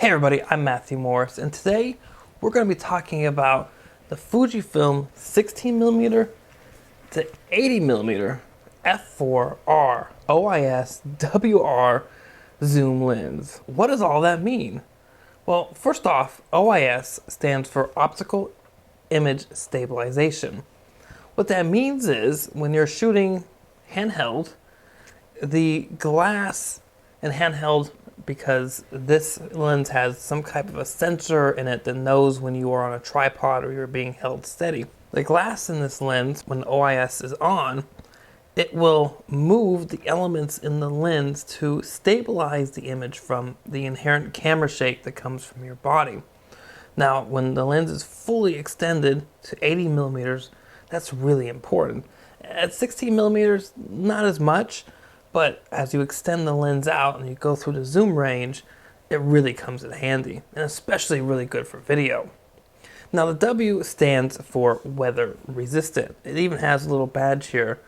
Hey everybody, I'm Matthew Morris, and today we're going to be talking about the Fujifilm 16mm to 80mm f4R OIS WR zoom lens. What does all that mean? Well, first off, OIS stands for Optical Image Stabilization. What that means is when you're shooting handheld, the glass and handheld, because this lens has some type of a sensor in it that knows when you are on a tripod or you're being held steady. The glass in this lens, when OIS is on, it will move the elements in the lens to stabilize the image from the inherent camera shake that comes from your body. Now, when the lens is fully extended to 80mm, that's really important. At 16mm, not as much, but as you extend the lens out and you go through the zoom range, it really comes in handy, and especially really good for video. Now the W stands for weather resistant. It even has a little badge here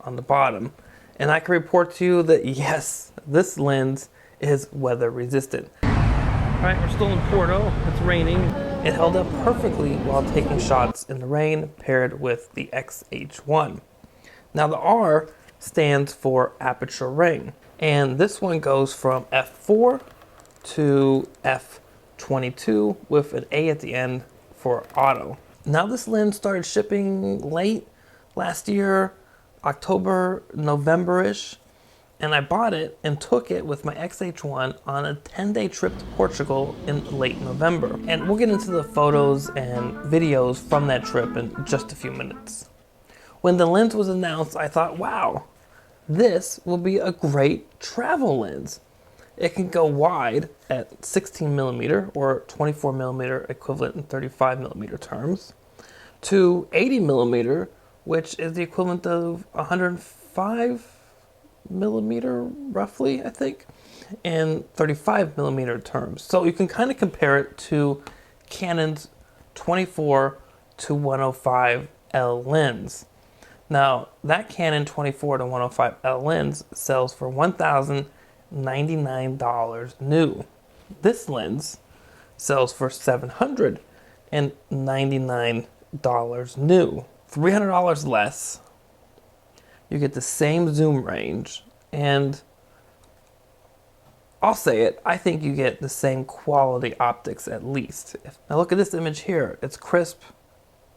on the bottom. And I can report to you that yes, this lens is weather resistant. Alright, we're still in Porto, it's raining. It held up perfectly while taking shots in the rain paired with the X-H1. Now the R stands for aperture ring, and this one goes from f4 to f22 with an A at the end for auto. Now this lens started shipping late last year, October, November-ish, and I bought it and took it with my X-H1 on a 10-day trip to Portugal in late November. And we'll get into the photos and videos from that trip in just a few minutes. When the lens was announced, I thought, wow, this will be a great travel lens. It can go wide at 16mm or 24mm equivalent in 35mm terms, to 80mm, which is the equivalent of 105mm roughly, I think, in 35mm terms. So you can kind of compare it to Canon's 24 to 105L lens. Now, that Canon 24 to 105L lens sells for $1,099 new. This lens sells for $799 new. $300 less. You get the same zoom range, and I'll say it, I think you get the same quality optics at least. Now look at this image here. It's crisp,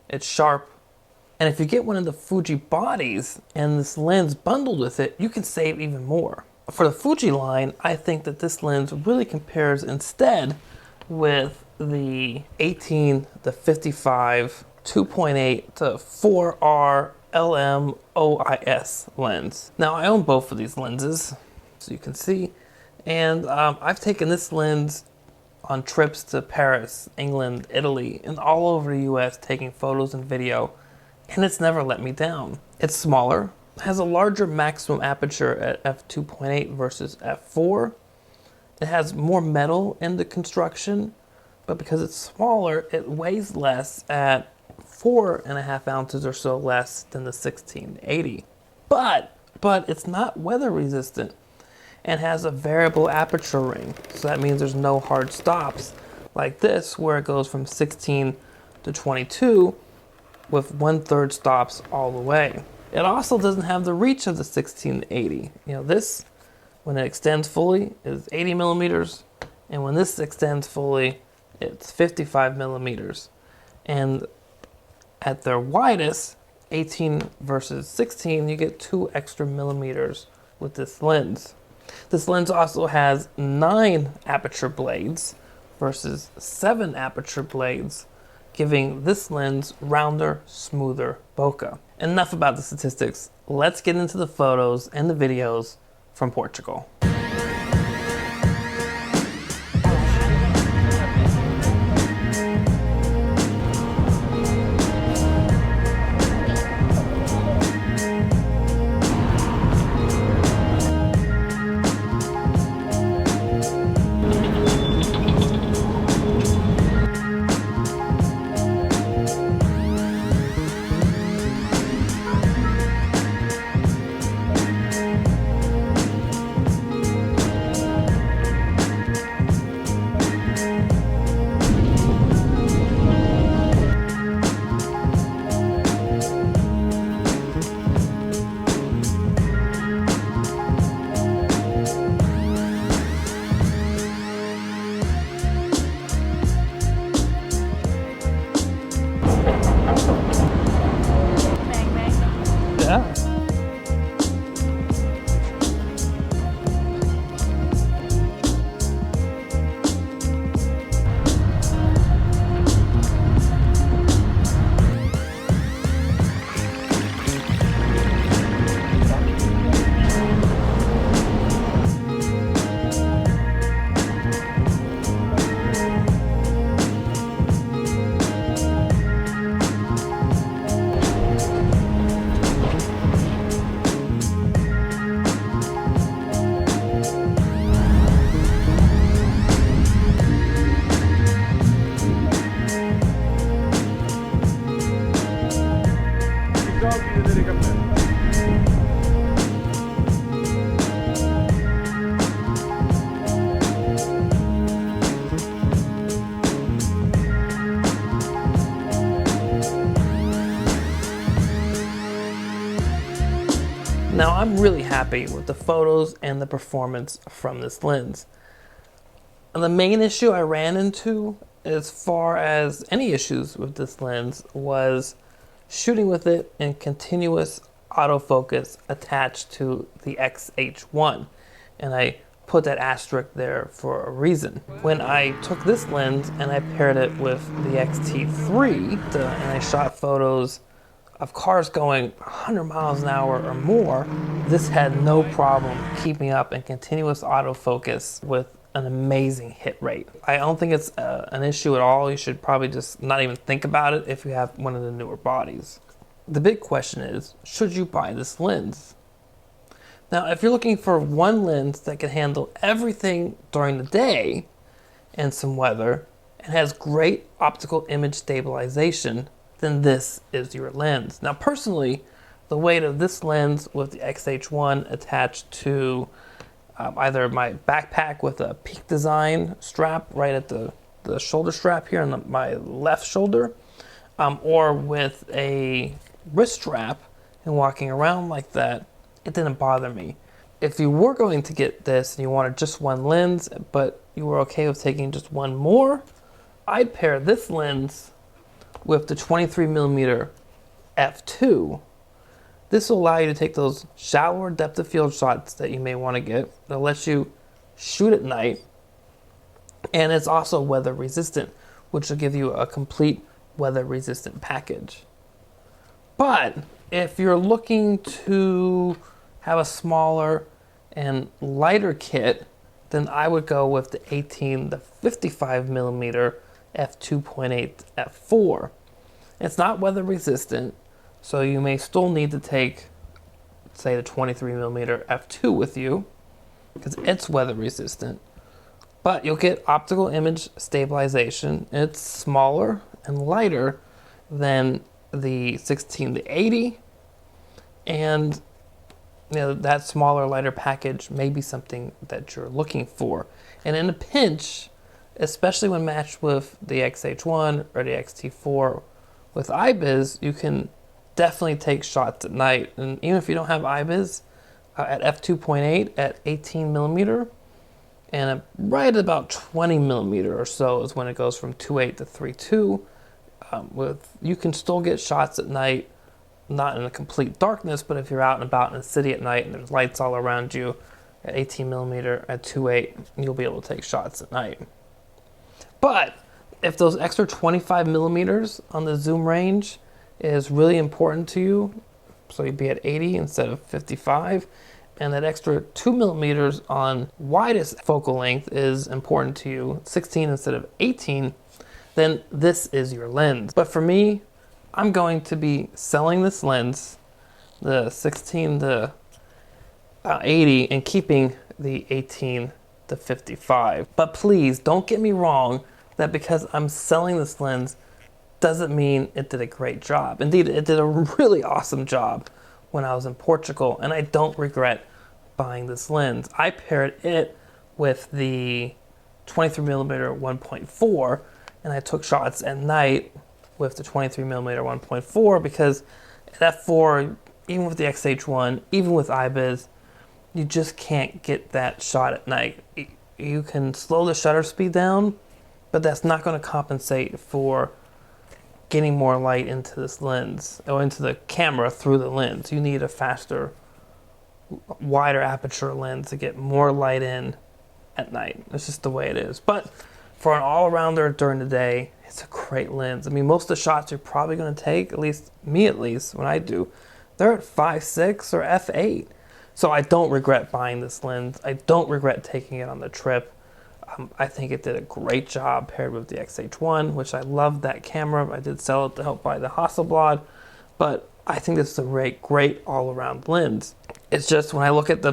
it's sharp. And if you get one of the Fuji bodies and this lens bundled with it, you can save even more. For the Fuji line, I think that this lens really compares instead with the 18, the 55, 2.8 to 4R LM OIS lens. Now I own both of these lenses, so you can see, and I've taken this lens on trips to Paris, England, Italy, and all over the US taking photos and video, and it's never let me down. It's smaller, has a larger maximum aperture at f2.8 versus f4. It has more metal in the construction, but because it's smaller, it weighs less at 4.5 ounces or so less than the 16-80. But it's not weather resistant and has a variable aperture ring. So that means there's no hard stops like this, where it goes from 16 to 22 with 1/3 stops all the way. It also doesn't have the reach of the 16-80. You know, this, when it extends fully, is 80mm, and when this extends fully, it's 55mm. And at their widest, 18 versus 16, you get 2 extra millimeters with this lens. This lens also has 9 aperture blades versus 7 aperture blades, giving this lens rounder, smoother bokeh. Enough about the statistics. Let's get into the photos and the videos from Portugal. Now I'm really happy with the photos and the performance from this lens. And the main issue I ran into, as far as any issues with this lens, was shooting with it in continuous autofocus attached to the X-H1. And I put that asterisk there for a reason. When I took this lens and I paired it with the X-T3 and I shot photos of cars going 100 miles an hour or more, this had no problem keeping up in continuous autofocus with an amazing hit rate. I don't think it's an issue at all. You should probably just not even think about it if you have one of the newer bodies. The big question is, should you buy this lens? Now, if you're looking for one lens that can handle everything during the day and some weather and has great optical image stabilization, then this is your lens. Now, personally, the weight of this lens with the X-H1 attached to either my backpack with a peak design strap right at the shoulder strap here on my left shoulder, or with a wrist strap and walking around like that, it didn't bother me. If you were going to get this and you wanted just one lens, but you were okay with taking just one more, I'd pair this lens with the 23mm f2. This will allow you to take those shallower depth of field shots that you may want to get. It'll let you shoot at night, and it's also weather resistant, which will give you a complete weather resistant package. But if you're looking to have a smaller and lighter kit, then I would go with the 55mm f2.8 f4. It's not weather resistant, so you may still need to take, say, the 23mm f2 with you because it's weather resistant, but you'll get optical image stabilization. It's smaller and lighter than the 16-80, and that smaller, lighter package may be something that you're looking for. And in a pinch, especially when matched with the X-H1 or the X-T4 with IBIS, you can definitely take shots at night. And even if you don't have IBIS, at f2.8 at 18mm, and right at about 20mm or so is when it goes from 2.8 to 3.2. You can still get shots at night, not in a complete darkness, but if you're out and about in the city at night and there's lights all around you, at 18mm at 2.8, you'll be able to take shots at night. But if those extra 25mm on the zoom range is really important to you, so you'd be at 80 instead of 55, and that extra 2mm on widest focal length is important to you, 16 instead of 18, then this is your lens. But for me, I'm going to be selling this lens, the 16 to 80, and keeping the 18 to 55. But please don't get me wrong that because I'm selling this lens doesn't mean it did a great job. Indeed, it did a really awesome job when I was in Portugal, and I don't regret buying this lens. I paired it with the 23mm 1.4, and I took shots at night with the 23mm 1.4 because at f4, even with the X-H1, even with IBIS, you just can't get that shot at night. You can slow the shutter speed down, but that's not going to compensate for getting more light into this lens or into the camera through the lens. You need a faster, wider aperture lens to get more light in at night. It's just the way it is. But for an all-arounder during the day, it's a great lens. I mean, most of the shots you're probably going to take, at least when I do, they're at 5.6 or f8. So I don't regret buying this lens. I don't regret taking it on the trip. I think it did a great job paired with the X-H1, which I love that camera. I did sell it to help buy the Hasselblad, but I think this is a great all-around lens. It's just when I look at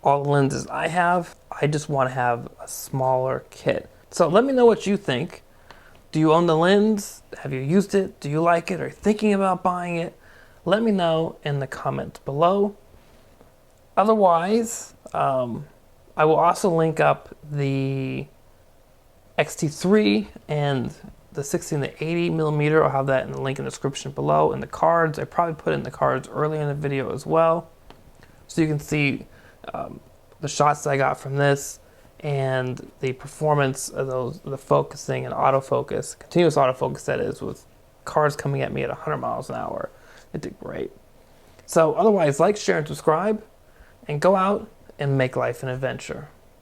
all the lenses I have, I just want to have a smaller kit. So let me know what you think. Do you own the lens? Have you used it? Do you like it? Are you thinking about buying it? Let me know in the comments below. Otherwise, I will also link up the X-T3 and the 16-80mm. I'll have that in the link in the description below in the cards. I probably put it in the cards earlier in the video as well. So you can see the shots that I got from this and the performance of those, the focusing and autofocus, continuous autofocus that is, with cars coming at me at 100 miles an hour. It did great. So otherwise, like, share, and subscribe, and go out and make life an adventure.